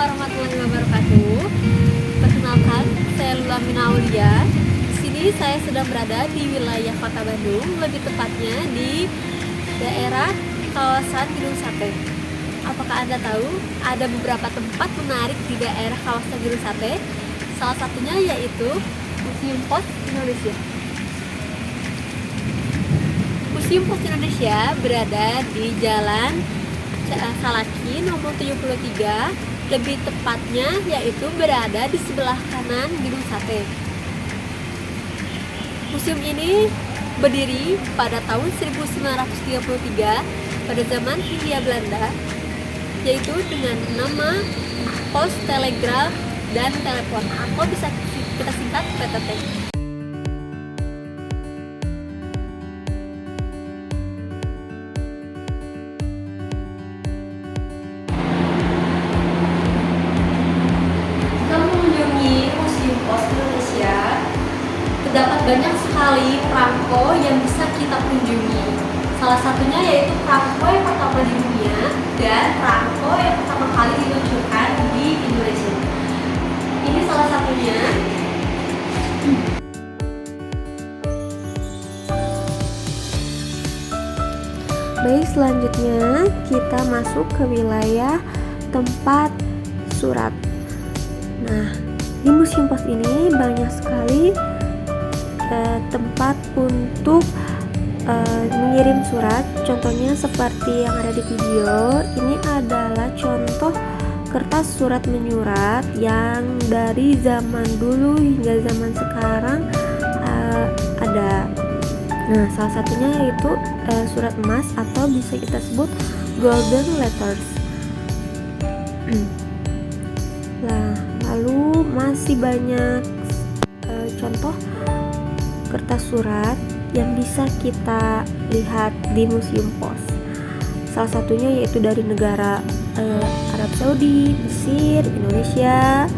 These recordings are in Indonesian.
warahmatullahi wabarakatuh. Perkenalkan, saya Lula Mina Aulia. Di sini saya sedang berada di wilayah Kota Bandung, lebih tepatnya di daerah kawasan Gedung Sate. Apakah Anda tahu ada beberapa tempat menarik di daerah kawasan Gedung Sate? Salah satunya yaitu Museum Pos Indonesia. Museum Pos Indonesia berada di Jalan Salaki nomor 73, lebih tepatnya yaitu berada di sebelah kanan Gedung Sate. Museum ini berdiri pada tahun 1933 pada zaman Hindia Belanda, yaitu dengan nama Pos Telegraf dan Telepon, atau bisa kita singkat PTT. Terdapat banyak sekali perangko yang bisa kita kunjungi. Salah satunya yaitu perangko yang pertama di dunia dan perangko yang pertama kali diluncurkan di Indonesia. Ini salah satunya. Baik, selanjutnya kita masuk ke wilayah tempat surat. Nah, di Museum Pos ini banyak sekali tempat untuk mengirim surat. Contohnya seperti yang ada di video. Ini adalah contoh kertas surat menyurat yang dari zaman dulu hingga zaman sekarang ada. Nah, salah satunya yaitu surat emas atau bisa kita sebut golden letters. Nah, lalu masih banyak contoh kertas surat yang bisa kita lihat di Museum Pos. Salah satunya yaitu dari negara Arab Saudi, Mesir, Indonesia.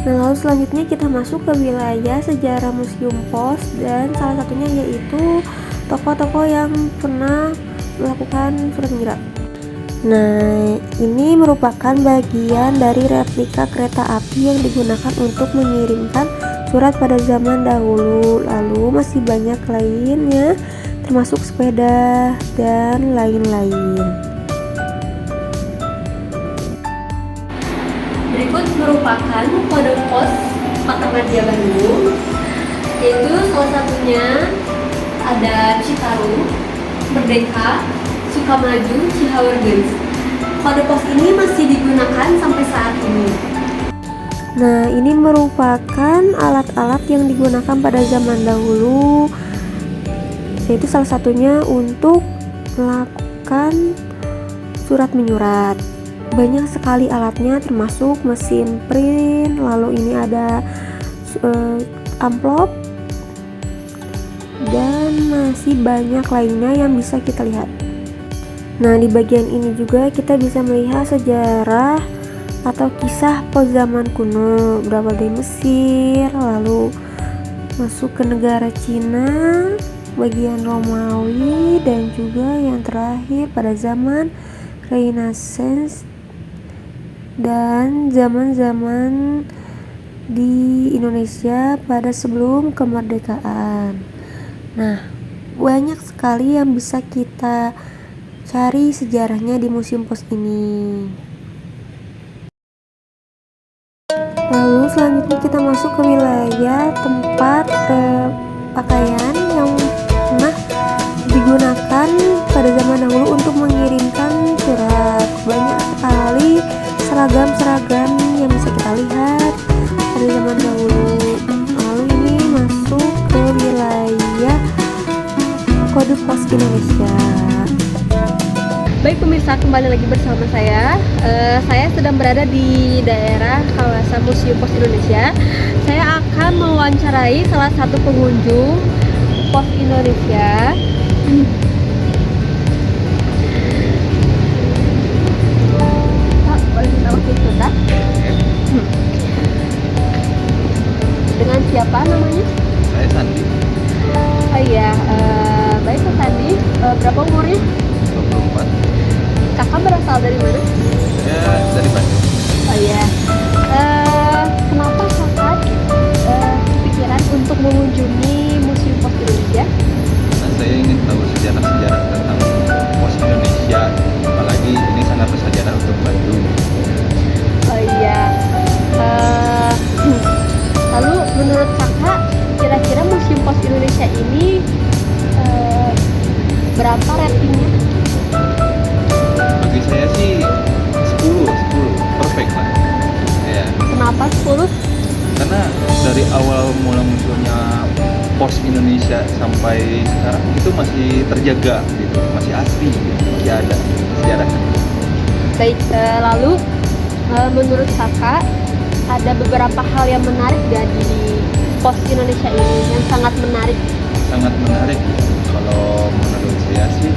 Nah, lalu selanjutnya kita masuk ke wilayah sejarah Museum Pos, dan salah satunya yaitu tokoh-tokoh yang pernah melakukan surat menyurat. Nah, ini merupakan bagian dari replika kereta api yang digunakan untuk mengirimkan surat pada zaman dahulu. Lalu masih banyak lainnya, termasuk sepeda dan lain-lain. Berikut merupakan kode pos Patra Bandung, yaitu salah satunya ada Citarum, Merdeka, Sukamaju, Cihaurgelis. Kode pos ini masih digunakan sampai saat ini. Nah, ini merupakan alat-alat yang digunakan pada zaman dahulu, yaitu salah satunya untuk melakukan surat menyurat. Banyak sekali alatnya, termasuk mesin print, lalu ini ada amplop, dan masih banyak lainnya yang bisa kita lihat. Nah, di bagian ini juga kita bisa melihat sejarah atau kisah pos zaman kuno, berawal dari Mesir, lalu masuk ke negara Cina, bagian Romawi, dan juga yang terakhir pada zaman Renaissance dan zaman-zaman di Indonesia pada sebelum kemerdekaan. Nah, banyak sekali yang bisa kita cari sejarahnya di Museum Pos ini. Lalu selanjutnya kita masuk ke wilayah tempat pakaian yang pernah digunakan pada zaman dahulu untuk mengirimkan surat. Banyak sekali seragam-seragam yang bisa kita lihat pada zaman dahulu. Lalu ini masuk ke wilayah kode pos Indonesia. Baik pemirsa, kembali lagi bersama saya. Saya sedang berada di daerah kawasan Museum Pos Indonesia. Saya akan mewawancarai salah satu pengunjung Pos Indonesia. Pak, boleh minta waktu sebentar? Dengan siapa namanya? Saya Sandi. Oh iya, baik Pak Sandi. Berapa umurnya? 24. Kakak berasal dari mana? Saya dari Bandung. Indonesia sampai sekarang itu masih terjaga gitu, masih asli gitu, masih ada sejarahnya. Baik, lalu menurut kakak ada beberapa hal yang menarik gak di pos Indonesia ini yang sangat menarik? Sangat menarik ya. Kalau menurut saya sih,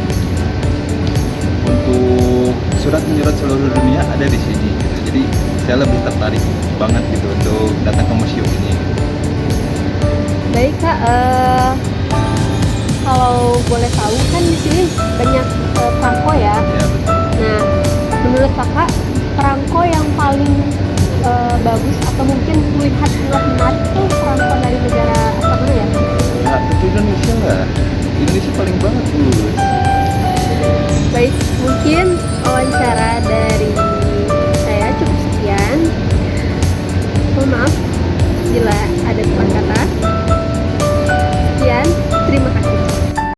untuk surat menyurat seluruh dunia ada di sini gitu. Jadi saya lebih tertarik banget gitu untuk datang ke museum ini gitu. Baik kak, kalau boleh tahu kan di sini banyak perangko ya. Ya betul. Nah, menurut kakak perangko yang paling bagus atau mungkin melihat menarik itu perangko dari negara apa dulu ya? Nah, tentu Indonesia lah. Indonesia paling bagus. Baik, mungkin wawancara dari saya cukup sekian. Mohon maaf bila ada salah kata. Sekian, terima kasih.